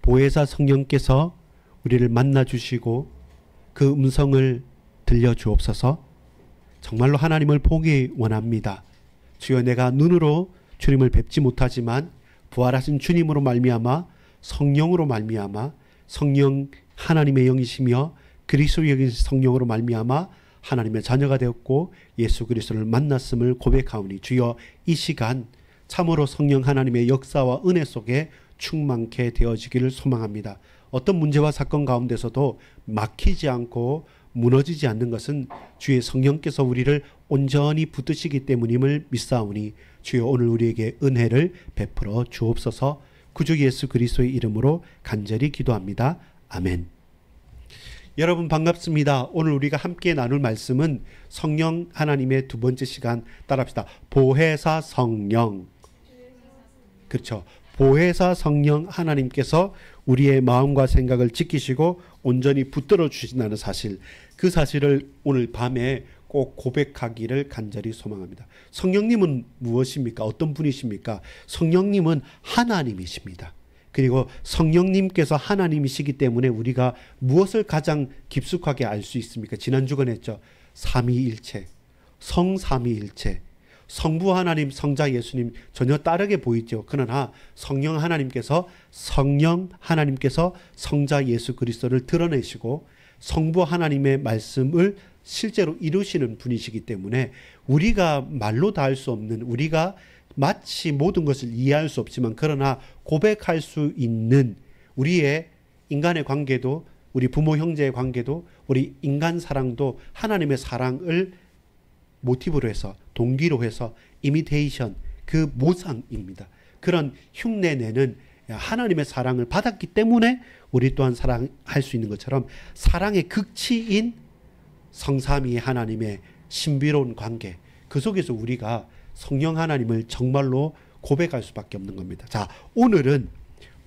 보혜사 성령께서 우리를 만나 주시고 그 음성을 들려주옵소서. 정말로 하나님을 보기 원합니다. 주여, 내가 눈으로 주님을 뵙지 못하지만 부활하신 주님으로 말미암아 성령으로 말미암아 성령 하나님의 영이시며 그리스도의 영이신 성령으로 말미암아 하나님의 자녀가 되었고 예수 그리스도를 만났음을 고백하오니 주여, 이 시간 참으로 성령 하나님의 역사와 은혜 속에 충만케 되어지기를 소망합니다. 어떤 문제와 사건 가운데서도 막히지 않고 무너지지 않는 것은 주의 성령께서 우리를 온전히 붙드시기 때문임을 믿사오니 주여, 오늘 우리에게 은혜를 베풀어 주옵소서. 구주 예수 그리스도의 이름으로 간절히 기도합니다. 아멘. 여러분 반갑습니다. 오늘 우리가 함께 나눌 말씀은 성령 하나님의 두 번째 시간, 따라합시다. 보혜사 성령. 그렇죠. 보혜사 성령 하나님께서 우리의 마음과 생각을 지키시고 온전히 붙들어 주신다는 사실, 그 사실을 오늘 밤에 꼭 고백하기를 간절히 소망합니다. 성령님은 무엇입니까? 어떤 분이십니까? 성령님은 하나님이십니다. 그리고 성령님께서 하나님이시기 때문에 우리가 무엇을 가장 깊숙하게 알 수 있습니까? 지난주간 했죠. 삼위일체, 성삼위일체. 성부 하나님, 성자 예수님 전혀 다르게 보이죠. 그러나 성령 하나님께서 성자 예수 그리스도를 드러내시고 성부 하나님의 말씀을 실제로 이루시는 분이시기 때문에 우리가 말로 다 할 수 없는, 우리가 마치 모든 것을 이해할 수 없지만 그러나 고백할 수 있는 우리의 인간의 관계도, 우리 부모 형제의 관계도, 우리 인간 사랑도 하나님의 사랑을 모티브로 해서, 동기로 해서 이미테이션, 그 모상입니다. 그런 흉내내는 하나님의 사랑을 받았기 때문에 우리 또한 사랑할 수 있는 것처럼 사랑의 극치인 성삼위 하나님의 신비로운 관계, 그 속에서 우리가 성령 하나님을 정말로 고백할 수밖에 없는 겁니다. 자, 오늘은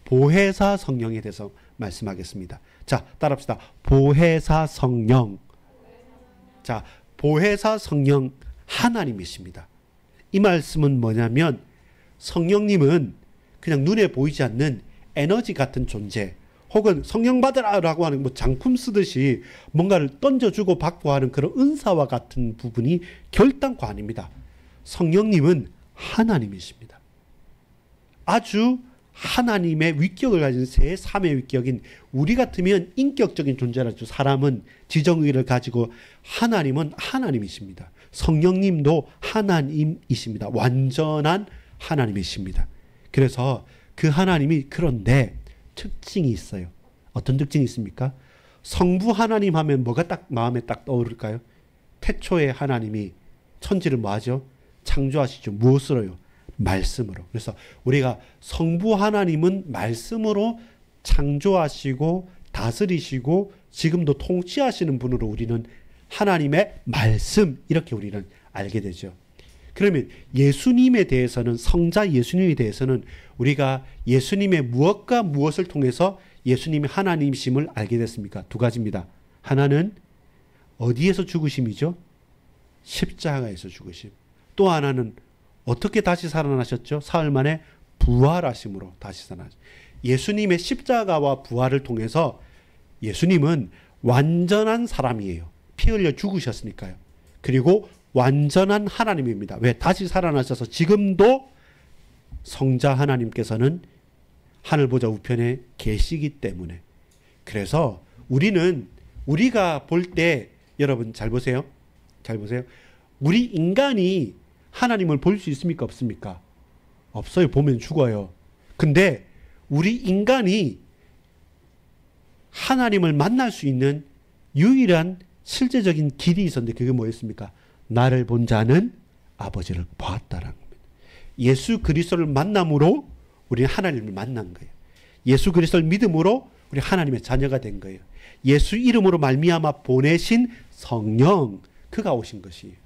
보혜사 성령에 대해서 말씀하겠습니다. 자, 따라합시다. 보혜사 성령. 자, 보혜사 성령 하나님이십니다. 이 말씀은 뭐냐면 성령님은 그냥 눈에 보이지 않는 에너지 같은 존재, 혹은 성령 받으라라고 하는 뭐 장품 쓰듯이 뭔가를 던져주고 받고 하는 그런 은사와 같은 부분이 결단코 아닙니다. 성령님은 하나님이십니다. 아주 하나님의 위격을 가진 제3의 위격인, 우리 같으면 인격적인 존재라죠. 사람은 지정의를 가지고, 하나님은 하나님이십니다. 성령님도 하나님이십니다. 완전한 하나님이십니다. 그래서 그 하나님이, 그런데 특징이 있어요. 어떤 특징이 있습니까? 성부 하나님 하면 뭐가 딱 마음에 딱 떠오를까요? 태초에 하나님이 천지를 뭐 하죠? 창조하시죠. 무엇으로요? 말씀으로. 그래서 우리가 성부 하나님은 말씀으로 창조하시고 다스리시고 지금도 통치하시는 분으로 우리는 하나님의 말씀, 이렇게 우리는 알게 되죠. 그러면 예수님에 대해서는, 성자 예수님에 대해서는 우리가 예수님의 무엇과 무엇을 통해서 예수님이 하나님이심을 알게 됐습니까? 두 가지입니다. 하나는 어디에서 죽으심이죠? 십자가에서 죽으심. 또 하나는 어떻게 다시 살아나셨죠? 사흘 만에 부활하심으로 다시 살아나셨죠. 예수님의 십자가와 부활을 통해서 예수님은 완전한 사람이에요. 피 흘려 죽으셨으니까요. 그리고 완전한 하나님입니다. 왜? 다시 살아나셔서 지금도 성자 하나님께서는 하늘 보좌 우편에 계시기 때문에. 그래서 우리가 볼 때, 여러분 잘 보세요. 잘 보세요. 우리 인간이 하나님을 볼 수 있습니까? 없습니까? 없어요. 보면 죽어요. 근데 우리 인간이 하나님을 만날 수 있는 유일한 실제적인 길이 있었는데 그게 뭐였습니까? 나를 본 자는 아버지를 보았다라는 겁니다. 예수 그리스도를 만남으로 우리는 하나님을 만난 거예요. 예수 그리스도를 믿음으로 우리 하나님의 자녀가 된 거예요. 예수 이름으로 말미암아 보내신 성령, 그가 오신 것이에요.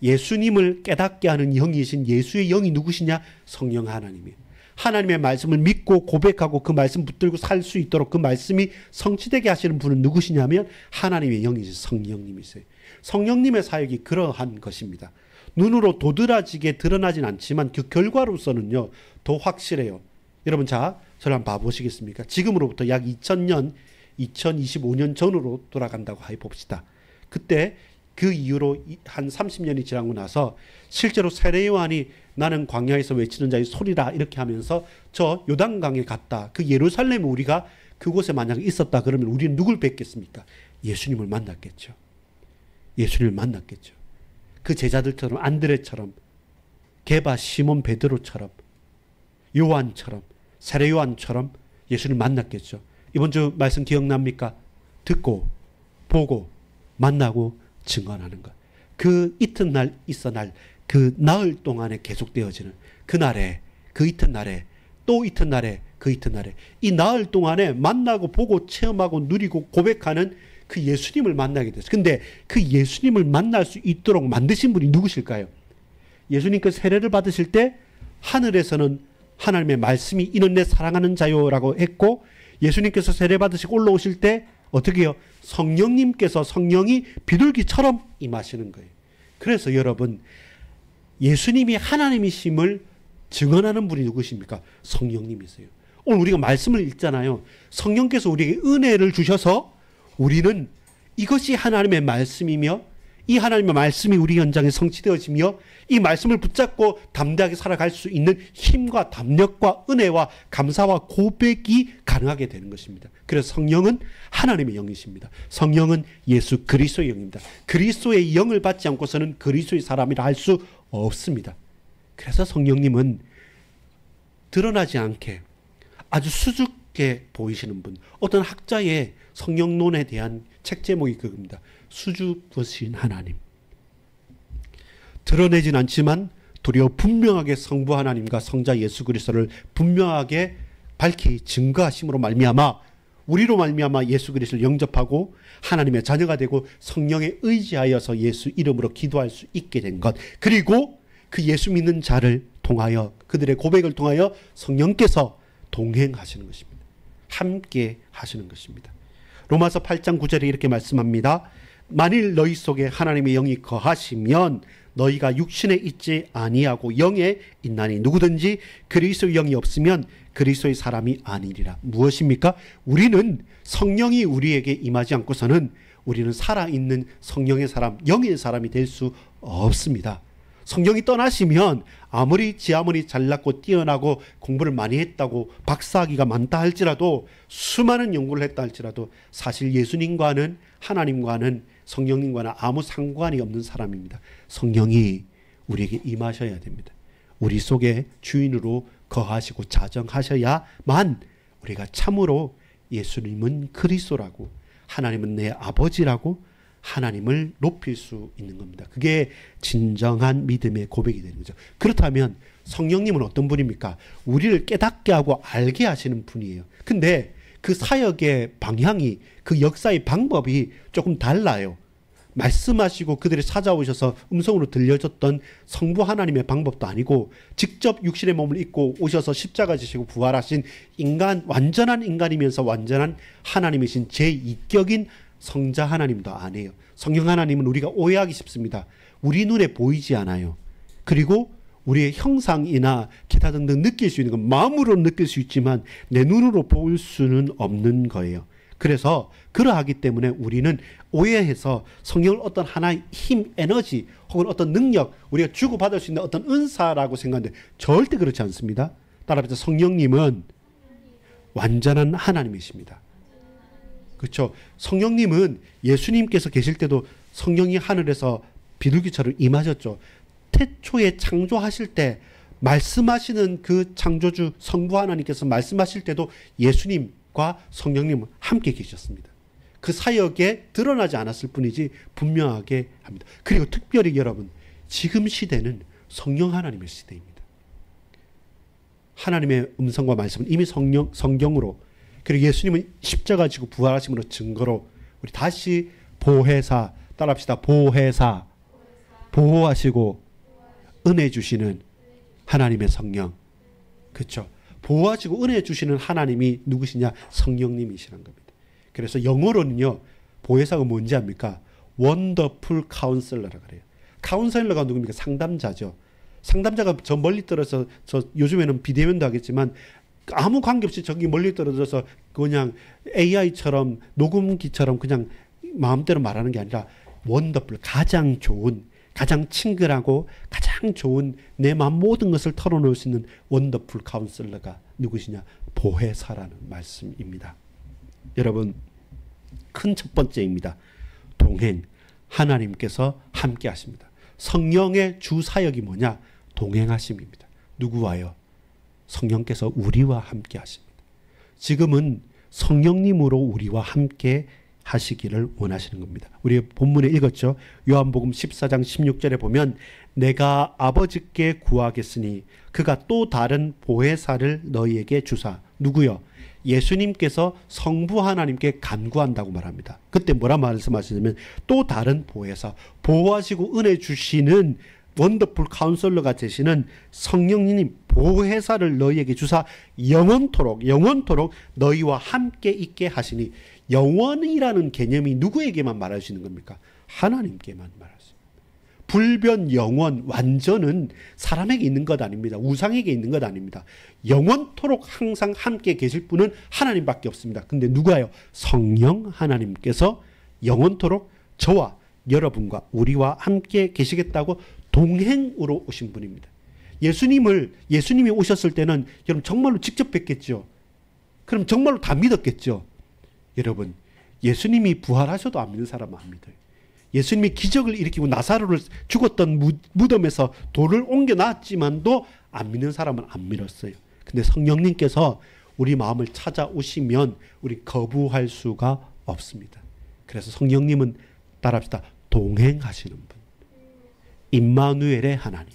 예수님을 깨닫게 하는 영이신 예수의 영이 누구시냐? 성령 하나님이에요. 하나님의 말씀을 믿고 고백하고 그 말씀 붙들고 살 수 있도록 그 말씀이 성취되게 하시는 분은 누구시냐면 하나님의 영이신 성령님이세요. 성령님의 사역이 그러한 것입니다. 눈으로 도드라지게 드러나진 않지만 그 결과로서는요, 더 확실해요. 여러분, 자, 저를 한번 봐보시겠습니까? 지금으로부터 약 2000년, 2025년 전으로 돌아간다고 해봅시다. 그때 그 이후로 한 30년이 지나고 나서 실제로 세례 요한이 나는 광야에서 외치는 자의 소리라 이렇게 하면서 저 요단강에 갔다. 그 예루살렘에 우리가 그곳에 만약에 있었다 그러면 우리는 누굴 뵙겠습니까? 예수님을 만났겠죠. 예수님을 만났겠죠. 그 제자들처럼 안드레처럼 게바 시몬 베드로처럼 요한처럼 세례 요한처럼 예수님을 만났겠죠. 이번 주 말씀 기억납니까? 듣고 보고 만나고 증언하는 것. 그 이튿날 있어날 그 나흘 동안에 계속되어지는 그날에 그 이튿날에 또 이튿날에 그 이튿날에 이 나흘 동안에 만나고 보고 체험하고 누리고 고백하는 그 예수님을 만나게 됐어요. 근데 그 예수님을 만날 수 있도록 만드신 분이 누구실까요? 예수님께서 세례를 받으실 때 하늘에서는 하나님의 말씀이 이는 내 사랑하는 자요라고 했고 예수님께서 세례 받으시고 올라오실 때 어떻게 해요? 성령님께서 성령이 비둘기처럼 임하시는 거예요. 그래서 여러분 예수님이 하나님이심을 증언하는 분이 누구십니까? 성령님이세요. 오늘 우리가 말씀을 읽잖아요. 성령께서 우리에게 은혜를 주셔서 우리는 이것이 하나님의 말씀이며 이 하나님의 말씀이 우리 현장에 성취되어지며 이 말씀을 붙잡고 담대하게 살아갈 수 있는 힘과 담력과 은혜와 감사와 고백이 가능하게 되는 것입니다. 그래서 성령은 하나님의 영이십니다. 성령은 예수 그리스도의 영입니다. 그리스도의 영을 받지 않고서는 그리스도의 사람이라 할 수 없습니다. 그래서 성령님은 드러나지 않게 아주 수줍게 보이시는 분. 어떤 학자의 성령론에 대한 책 제목이 그겁니다. 수줍으신 하나님. 드러내진 않지만 도리어 분명하게 성부 하나님과 성자 예수 그리스도를 분명하게 밝히 증거하심으로 말미암아 우리로 말미암아 예수 그리스도를 영접하고 하나님의 자녀가 되고 성령에 의지하여서 예수 이름으로 기도할 수 있게 된 것. 그리고 그 예수 믿는 자를 통하여 그들의 고백을 통하여 성령께서 동행하시는 것입니다. 함께 하시는 것입니다. 로마서 8장 9절에 이렇게 말씀합니다. 만일 너희 속에 하나님의 영이 거하시면 너희가 육신에 있지 아니하고 영에 있나니 누구든지 그리스도의 영이 없으면 그리스도의 사람이 아니리라. 무엇입니까? 우리는 성령이 우리에게 임하지 않고서는 우리는 살아있는 성령의 사람, 영의 사람이 될 수 없습니다. 성령이 떠나시면 아무리 잘났고 뛰어나고 공부를 많이 했다고 박사학위가 많다 할지라도 수많은 연구를 했다 할지라도 사실 예수님과는 하나님과는 성령님과는 아무 상관이 없는 사람입니다. 성령이 우리에게 임하셔야 됩니다. 우리 속에 주인으로 거하시고 자정하셔야만 우리가 참으로 예수님은 그리스도라고 하나님은 내 아버지라고 하나님을 높일 수 있는 겁니다. 그게 진정한 믿음의 고백이 되는 거죠. 그렇다면 성령님은 어떤 분입니까? 우리를 깨닫게 하고 알게 하시는 분이에요. 근데 그 사역의 방향이 그 역사의 방법이 조금 달라요. 말씀하시고 그들이 찾아오셔서 음성으로 들려줬던 성부 하나님의 방법도 아니고 직접 육신의 몸을 입고 오셔서 십자가 지시고 부활하신 인간, 완전한 인간이면서 완전한 하나님이신 제2격인 성자 하나님도 아니에요. 성령 하나님은 우리가 오해하기 쉽습니다. 우리 눈에 보이지 않아요. 그리고 우리의 형상이나 기타 등등 느낄 수 있는 건 마음으로 느낄 수 있지만 내 눈으로 볼 수는 없는 거예요. 그래서 그러하기 때문에 우리는 오해해서 성령을 어떤 하나의 힘, 에너지 혹은 어떤 능력, 우리가 주고받을 수 있는 어떤 은사라고 생각하는데 절대 그렇지 않습니다. 따라서 성령님은 완전한 하나님이십니다. 그렇죠. 성령님은 예수님께서 계실 때도 성령이 하늘에서 비둘기처럼 임하셨죠. 태초에 창조하실 때 말씀하시는 그 창조주 성부 하나님께서 말씀하실 때도 예수님과 성령님은 함께 계셨습니다. 그 사역에 드러나지 않았을 뿐이지 분명하게 합니다. 그리고 특별히 여러분, 지금 시대는 성령 하나님의 시대입니다. 하나님의 음성과 말씀은 이미 성경으로, 그리고 예수님은 십자가 지고 부활하심으로 증거로 우리 다시 보혜사, 따라합시다. 보혜사, 보호하시고 은혜 주시는 하나님의 성령. 그렇죠. 보호하시고 은혜 주시는 하나님이 누구시냐? 성령님이시란 겁니다. 그래서 영어로는요, 보혜사가 뭔지 압니까? 원더풀 카운슬러라고 그래요. 카운슬러가 누굽니까? 상담자죠. 상담자가 저 멀리 떨어서 저 요즘에는 비대면도 하겠지만 아무 관계없이 저기 멀리 떨어져서 그냥 AI처럼 녹음기처럼 그냥 마음대로 말하는 게 아니라 원더풀, 가장 좋은, 가장 친근하고 가장 좋은 내 마음 모든 것을 털어놓을 수 있는 원더풀 카운슬러가 누구시냐? 보혜사라는 말씀입니다. 여러분, 큰 첫 번째입니다. 동행. 하나님께서 함께 하십니다. 성령의 주 사역이 뭐냐? 동행하심입니다. 누구와요? 성령께서 우리와 함께 하십니다. 지금은 성령님으로 우리와 함께 하시기를 원하시는 겁니다. 우리 본문에 읽었죠. 요한복음 14장 16절에 보면 내가 아버지께 구하겠으니 그가 또 다른 보혜사를 너희에게 주사. 누구요? 예수님께서 성부 하나님께 간구한다고 말합니다. 그때 뭐라 말씀하시냐면 또 다른 보혜사, 보호하시고 은혜 주시는 원더풀 카운슬러가 되시는 성령님 보혜사를 너희에게 주사 영원토록 너희와 함께 있게 하시니, 영원이라는 개념이 누구에게만 말할 수 있는 겁니까? 하나님께만 말할 수 있습니다. 불변 영원 완전은 사람에게 있는 것 아닙니다. 우상에게 있는 것 아닙니다. 영원토록 항상 함께 계실 분은 하나님밖에 없습니다. 근데 누가요? 성령 하나님께서 영원토록 저와 여러분과 우리와 함께 계시겠다고 동행으로 오신 분입니다. 예수님이 오셨을 때는 여러분 정말로 직접 뵀겠죠. 그럼 정말로 다 믿었겠죠. 여러분, 예수님이 부활하셔도 안 믿는 사람은 안 믿어요. 예수님이 기적을 일으키고 나사로를 죽었던 무덤에서 돌을 옮겨 놨지만도 안 믿는 사람은 안 믿었어요. 근데 성령님께서 우리 마음을 찾아오시면 우리 거부할 수가 없습니다. 그래서 성령님은 따라합시다. 동행하시는 분. 임마누엘의 하나님.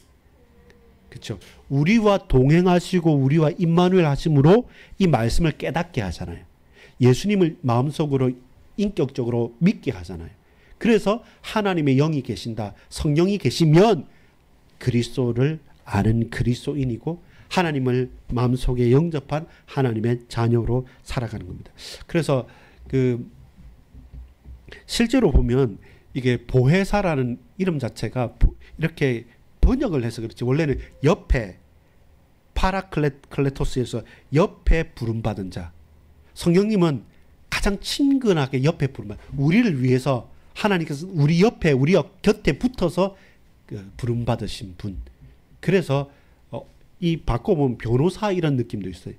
그렇죠? 우리와 동행하시고 우리와 임마누엘 하심으로 이 말씀을 깨닫게 하잖아요. 예수님을 마음속으로 인격적으로 믿게 하잖아요. 그래서 하나님의 영이 계신다. 성령이 계시면 그리스도를 아는 그리스도인이고 하나님을 마음속에 영접한 하나님의 자녀로 살아가는 겁니다. 그래서 실제로 보면 이게 보혜사라는 이름 자체가 이렇게 번역을 해서 그렇지, 원래는 옆에, 파라클레토스에서 옆에 부름받은 자. 성령님은 가장 친근하게 옆에 부름받은, 우리를 위해서 하나님께서 우리 옆에, 우리 곁에 붙어서 부름받으신 분. 그래서 이 바꿔보면 변호사 이런 느낌도 있어요.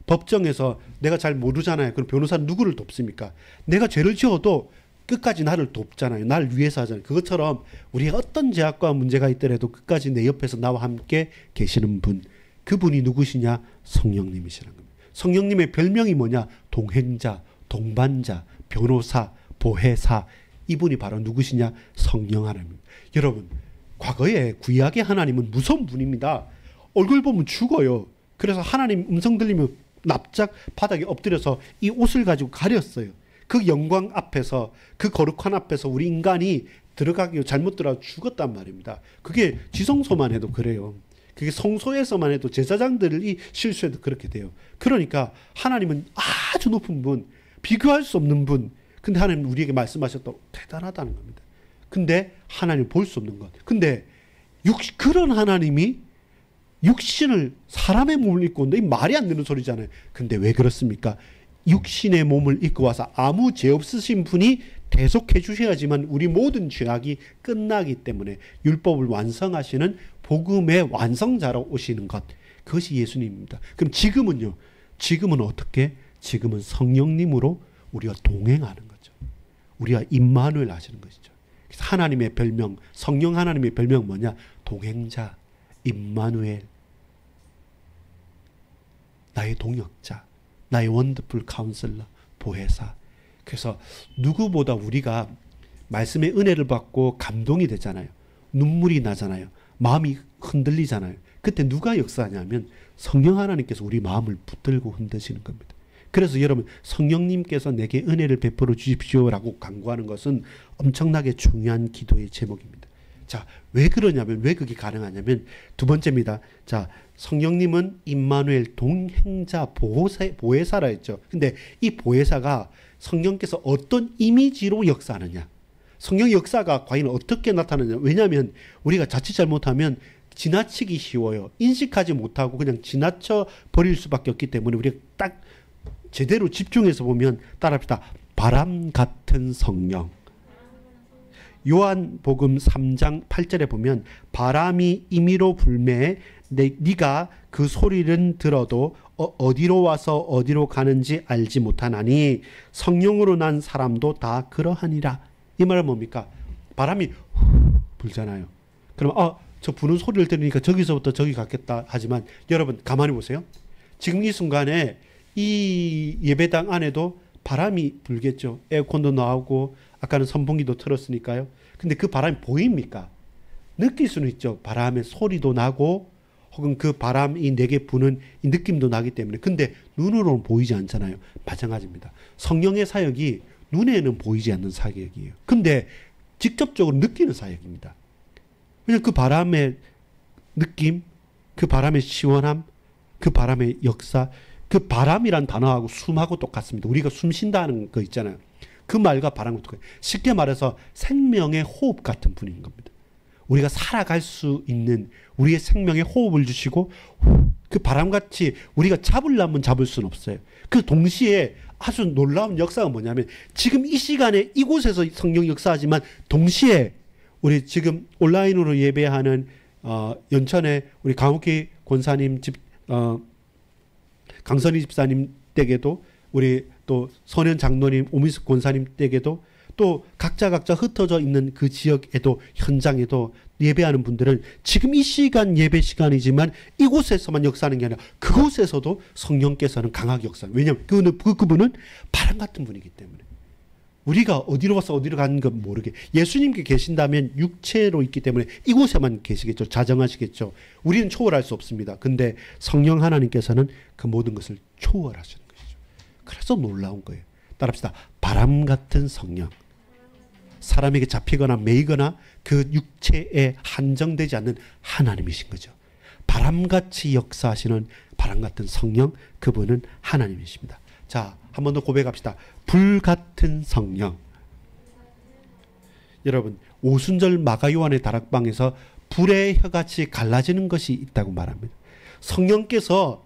법정에서 내가 잘 모르잖아요. 그럼 변호사는 누구를 돕습니까? 내가 죄를 지어도 끝까지 나를 돕잖아요. 나를 위해서 하잖아요. 그것처럼 우리가 어떤 죄악과 문제가 있더라도 끝까지 내 옆에서 나와 함께 계시는 분. 그분이 누구시냐? 성령님이시라는 겁니다. 성령님의 별명이 뭐냐? 동행자, 동반자, 변호사, 보혜사. 이분이 바로 누구시냐? 성령 하나님입니다. 여러분, 과거에 구약의 하나님은 무서운 분입니다. 얼굴 보면 죽어요. 그래서 하나님 음성 들리면 납작 바닥에 엎드려서 이 옷을 가지고 가렸어요. 그 영광 앞에서, 그 거룩한 앞에서 우리 인간이 들어가기 잘못 들어가 죽었단 말입니다. 그게 지성소만 해도 그래요. 그게 성소에서만 해도 제사장들이 실수해도 그렇게 돼요. 그러니까 하나님은 아주 높은 분, 비교할 수 없는 분. 근데 하나님 우리에게 말씀하셨다고 대단하다는 겁니다. 근데 하나님 볼 수 없는 것. 근데 그런 하나님이 육신을, 사람의 몸을 입고 온다. 이 말이 안 되는 소리잖아요. 근데 왜 그렇습니까? 육신의 몸을 입고 와서 아무 죄 없으신 분이 대속해 주셔야지만 우리 모든 죄악이 끝나기 때문에 율법을 완성하시는 복음의 완성자로 오시는 것. 그것이 예수님입니다. 그럼 지금은요? 지금은 어떻게? 지금은 성령님으로 우리와 동행하는 거죠. 우리와 임마누엘 하시는 것이죠. 그래서 하나님의 별명, 성령 하나님의 별명 뭐냐? 동행자, 임마누엘, 나의 동역자, 나의 원더풀 카운슬러, 보혜사. 그래서 누구보다 우리가 말씀의 은혜를 받고 감동이 되잖아요. 눈물이 나잖아요. 마음이 흔들리잖아요. 그때 누가 역사하냐면 성령 하나님께서 우리 마음을 붙들고 흔드시는 겁니다. 그래서 여러분, 성령님께서 내게 은혜를 베풀어 주십시오라고 간구하는 것은 엄청나게 중요한 기도의 제목입니다. 자, 왜 그러냐면, 왜 그게 가능하냐면, 두 번째입니다. 자, 성령님은 임마누엘, 동행자, 보혜사라 했죠. 근데 이 보혜사가 성령께서 어떤 이미지로 역사하느냐, 성령 역사가 과연 어떻게 나타나냐. 왜냐하면 우리가 자칫 잘못하면 지나치기 쉬워요. 인식하지 못하고 그냥 지나쳐 버릴 수밖에 없기 때문에 우리가 딱 제대로 집중해서 보면 따라합시다. 바람 같은 성령. 요한복음 3장 8절에 보면 바람이 임의로 불매 네가 그 소리는 들어도 어디로 와서 어디로 가는지 알지 못하나니 성령으로 난 사람도 다 그러하니라. 이 말은 뭡니까? 바람이 불잖아요. 그럼 저 부는 소리를 들으니까 저기서부터 저기 갔겠다 하지만 여러분 가만히 보세요. 지금 이 순간에 이 예배당 안에도 바람이 불겠죠. 에어컨도 나오고 아까는 선풍기도 틀었으니까요. 근데 그 바람이 보입니까? 느낄 수는 있죠. 바람의 소리도 나고 혹은 그 바람이 내게 부는 이 느낌도 나기 때문에. 근데 눈으로는 보이지 않잖아요. 마찬가지입니다. 성령의 사역이 눈에는 보이지 않는 사역이에요. 근데 직접적으로 느끼는 사역입니다. 왜냐하면 그 바람의 느낌, 그 바람의 시원함, 그 바람의 역사, 그 바람이란 단어하고 숨하고 똑같습니다. 우리가 숨 쉰다는 거 있잖아요. 그 말과 바람과 똑같아요. 쉽게 말해서 생명의 호흡 같은 분인 겁니다. 우리가 살아갈 수 있는 우리의 생명의 호흡을 주시고 그 바람같이 우리가 잡으려면 잡을 수는 없어요. 그 동시에 아주 놀라운 역사가 뭐냐면 지금 이 시간에 이곳에서 성령 역사하지만 동시에 우리 지금 온라인으로 예배하는 연천의 우리 강욱희 권사님 집 강선희 집사님 댁에도 우리 또 선현 장로님 오미숙 권사님 댁에도 또 각자 흩어져 있는 그 지역에도 현장에도 예배하는 분들은 지금 이 시간 예배 시간이지만 이곳에서만 역사하는 게 아니라 그곳에서도 성령께서는 강하게 역사합니다. 왜냐하면 그분은 바람 같은 분이기 때문에 우리가 어디로 와서 어디로 가는 건 모르게 예수님께 계신다면 육체로 있기 때문에 이곳에만 계시겠죠. 자정하시겠죠. 우리는 초월할 수 없습니다. 근데 성령 하나님께서는 그 모든 것을 초월하시는 것이죠. 그래서 놀라운 거예요. 따라합시다. 바람 같은 성령. 사람에게 잡히거나 매이거나 그 육체에 한정되지 않는 하나님이신 거죠. 바람같이 역사하시는 바람 같은 성령, 그분은 하나님이십니다. 자, 한 번 더 고백합시다. 불 같은 성령. 여러분, 오순절 마가요한의 다락방에서 불의 혀같이 갈라지는 것이 있다고 말합니다. 성령께서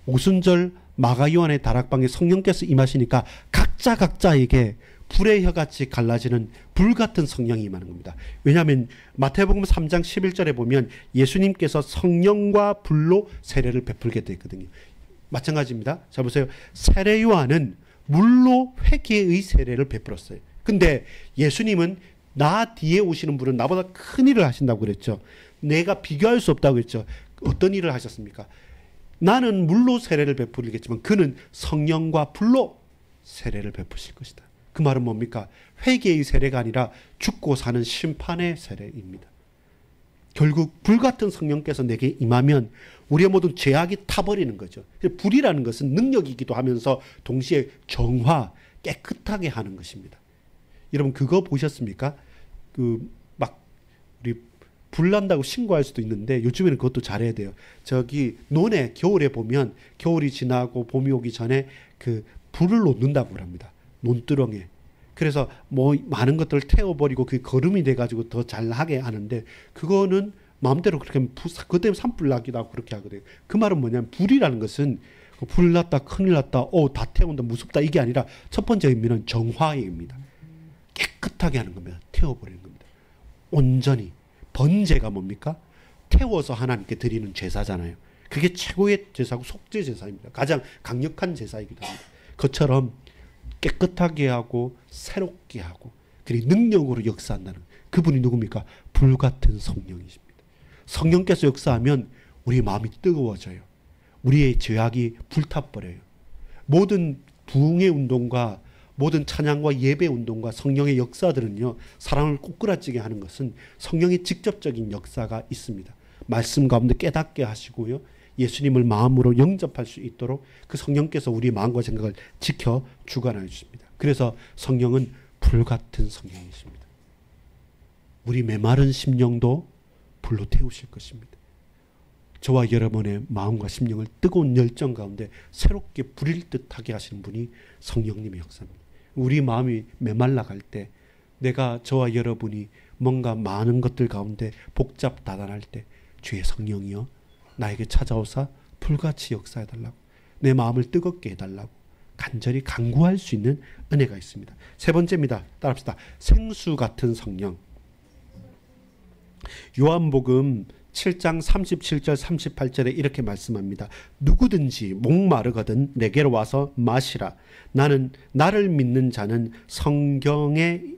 오순절 마가요한의 다락방에 성령께서 임하시니까 각자에게 불의 혀같이 갈라지는 불 같은 성령이 임하는 겁니다. 왜냐하면 마태복음 3장 11절에 보면 예수님께서 성령과 불로 세례를 베풀게 되거든요. 마찬가지입니다. 자 보세요. 세례 요한은 물로 회개의 세례를 베풀었어요. 근데 예수님은 나 뒤에 오시는 분은 나보다 큰 일을 하신다고 그랬죠. 내가 비교할 수 없다고 그랬죠. 어떤 일을 하셨습니까? 나는 물로 세례를 베풀겠지만 그는 성령과 불로 세례를 베푸실 것이다. 그 말은 뭡니까? 회개의 세례가 아니라 죽고 사는 심판의 세례입니다. 결국 불같은 성령께서 내게 임하면 우리의 모든 죄악이 타버리는 거죠. 불이라는 것은 능력이기도 하면서 동시에 정화, 깨끗하게 하는 것입니다. 여러분 그거 보셨습니까? 우리 불 난다고 신고할 수도 있는데 요즘에는 그것도 잘해야 돼요. 저기 논에 겨울에 보면 겨울이 지나고 봄이 오기 전에 그 불을 놓는다고 합니다. 논두렁에. 그래서 뭐 많은 것들을 태워버리고 그게 거름이 돼가지고 더 잘하게 하는데 그거는 마음대로 그렇게 하면 그것 때문에 산불 나기도 하고 그렇게 하거든요. 그 말은 뭐냐면 불이라는 것은 불 났다 큰일 났다 다 태운다 무섭다 이게 아니라 첫 번째 의미는 정화의 의미입니다. 깨끗하게 하는 겁니다. 태워버리는 겁니다. 온전히. 번제가 뭡니까? 태워서 하나님께 드리는 제사잖아요. 그게 최고의 제사고 속죄 제사입니다. 가장 강력한 제사이기도 합니다. 그것처럼 깨끗하게 하고 새롭게 하고 그리고 능력으로 역사한다는 그분이 누굽니까? 불같은 성령이십니다. 성령께서 역사하면 우리의 마음이 뜨거워져요. 우리의 죄악이 불타버려요. 모든 부흥의 운동과 모든 찬양과 예배 운동과 성령의 역사들은요. 사람을 꼬꾸라지게 하는 것은 성령의 직접적인 역사가 있습니다. 말씀 가운데 깨닫게 하시고요. 예수님을 마음으로 영접할 수 있도록 그 성령께서 우리의 마음과 생각을 지켜 주관하여 주십니다. 그래서 성령은 불같은 성령이십니다. 우리 메마른 심령도 불로 태우실 것입니다. 저와 여러분의 마음과 심령을 뜨거운 열정 가운데 새롭게 불일 듯하게 하시는 분이 성령님의 역사입니다. 우리 마음이 메말라갈 때 저와 여러분이 뭔가 많은 것들 가운데 복잡다단할 때 주의 성령이여 나에게 찾아오사 불같이 역사해달라고, 내 마음을 뜨겁게 해달라고 간절히 간구할 수 있는 은혜가 있습니다. 세 번째입니다. 따라합시다. 생수 같은 성령. 요한복음 7장 37절 38절에 이렇게 말씀합니다. 누구든지 목마르거든 내게로 와서 마시라. 나를 믿는 자는 성경의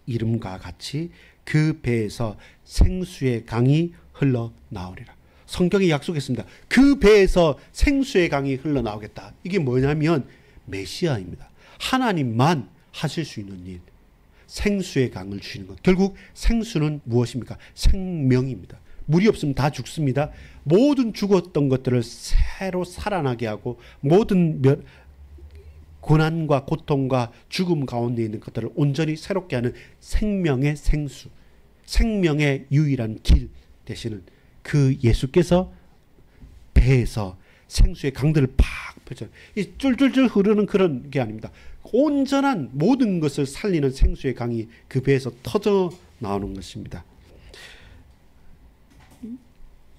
이름과 같이 그 배에서 생수의 강이 흘러나오리라. 성경이 약속했습니다. 그 배에서 생수의 강이 흘러나오겠다. 이게 뭐냐면 메시아입니다. 하나님만 하실 수 있는 일. 생수의 강을 주시는 것. 결국 생수는 무엇입니까? 생명입니다. 물이 없으면 다 죽습니다. 모든 죽었던 것들을 새로 살아나게 하고 모든 고난과 고통과 죽음 가운데 있는 것들을 온전히 새롭게 하는 생명의 생수, 생명의 유일한 길 되시는 그 예수께서 배에서 생수의 강들을 팍 펼쳐, 이 쫄쫄쫄 흐르는 그런 게 아닙니다. 온전한 모든 것을 살리는 생수의 강이 그 배에서 터져 나오는 것입니다.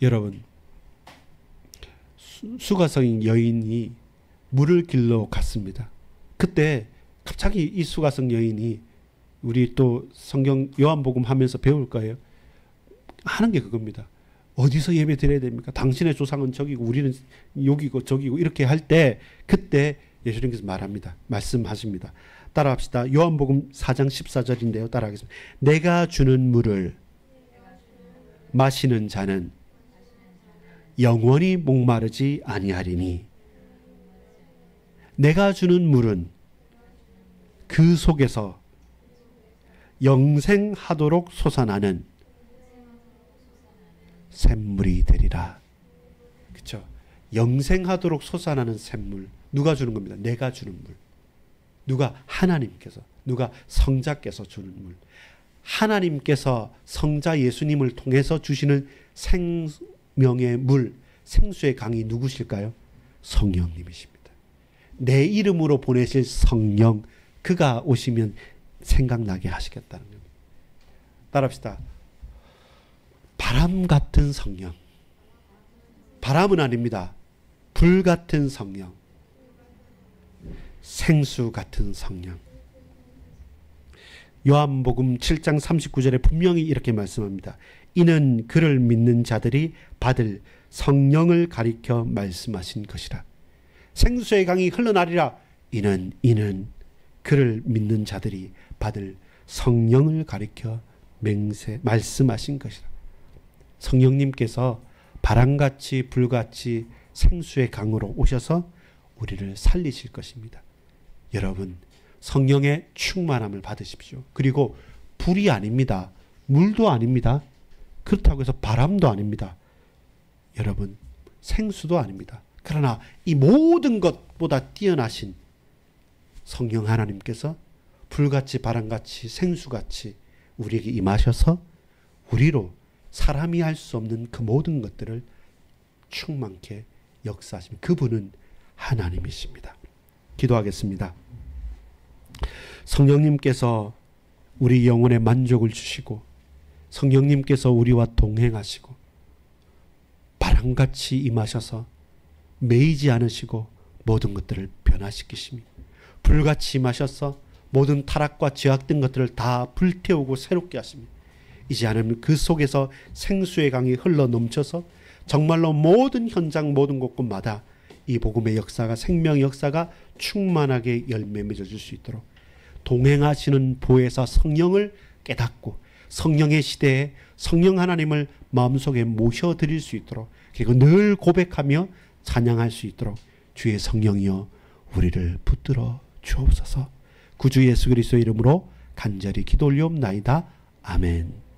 여러분, 수가성 여인이 물을 길러 갔습니다. 그때 갑자기 이 수가성 여인이, 우리 또 성경 요한복음 하면서 배울 거예요. 하는 게 그겁니다. 어디서 예배 드려야 됩니까? 당신의 조상은 저기고 우리는 여기고 저기고 이렇게 할 때, 그때 예수님께서 말합니다. 말씀하십니다. 따라합시다. 요한복음 4장 14절인데요. 따라하겠습니다. 내가 주는 물을 마시는 자는 영원히 목마르지 아니하리니 내가 주는 물은 그 속에서 영생하도록 솟아나는 샘물이 되리라. 그렇죠? 영생하도록 솟아나는 샘물. 누가 주는 겁니다. 내가 주는 물. 누가? 하나님께서. 누가? 성자께서 주는 물. 하나님께서 성자 예수님을 통해서 주시는 생명의 물, 생수의 강이 누구실까요? 성령님이십니다. 내 이름으로 보내실 성령, 그가 오시면 생각나게 하시겠다는 겁니다. 따라합시다. 바람 같은 성령. 바람은 아닙니다. 불 같은 성령. 생수 같은 성령. 요한복음 7장 39절에 분명히 이렇게 말씀합니다. 이는 그를 믿는 자들이 받을 성령을 가리켜 말씀하신 것이라. 생수의 강이 흘러나리라. 이는 그를 믿는 자들이 받을 성령을 가리켜 말씀하신 것이라. 성령님께서 바람같이 불같이 생수의 강으로 오셔서 우리를 살리실 것입니다. 여러분, 성령의 충만함을 받으십시오. 그리고 불이 아닙니다. 물도 아닙니다. 그렇다고 해서 바람도 아닙니다. 여러분, 생수도 아닙니다. 그러나 이 모든 것보다 뛰어나신 성령 하나님께서 불같이 바람같이 생수같이 우리에게 임하셔서 우리로 사람이 할 수 없는 그 모든 것들을 충만케 역사하시는 그분은 하나님이십니다. 기도하겠습니다. 성령님께서 우리 영혼에 만족을 주시고 성령님께서 우리와 동행하시고 바람같이 임하셔서 매이지 않으시고 모든 것들을 변화시키십니다. 불같이 임하셔서 모든 타락과 죄악 등 것들을 다 불태우고 새롭게 하십니다. 이제 않으면 그 속에서 생수의 강이 흘러 넘쳐서 정말로 모든 현장 모든 곳곳마다 이 복음의 역사가, 생명의 역사가 충만하게 열매 맺어줄 수 있도록 동행하시는 보혜사 성령을 깨닫고 성령의 시대에 성령 하나님을 마음속에 모셔드릴 수 있도록, 그리고 늘 고백하며 찬양할 수 있도록 주의 성령이여 우리를 붙들어 주옵소서. 구주 예수 그리스도의 이름으로 간절히 기도 올리옵나이다. 아멘.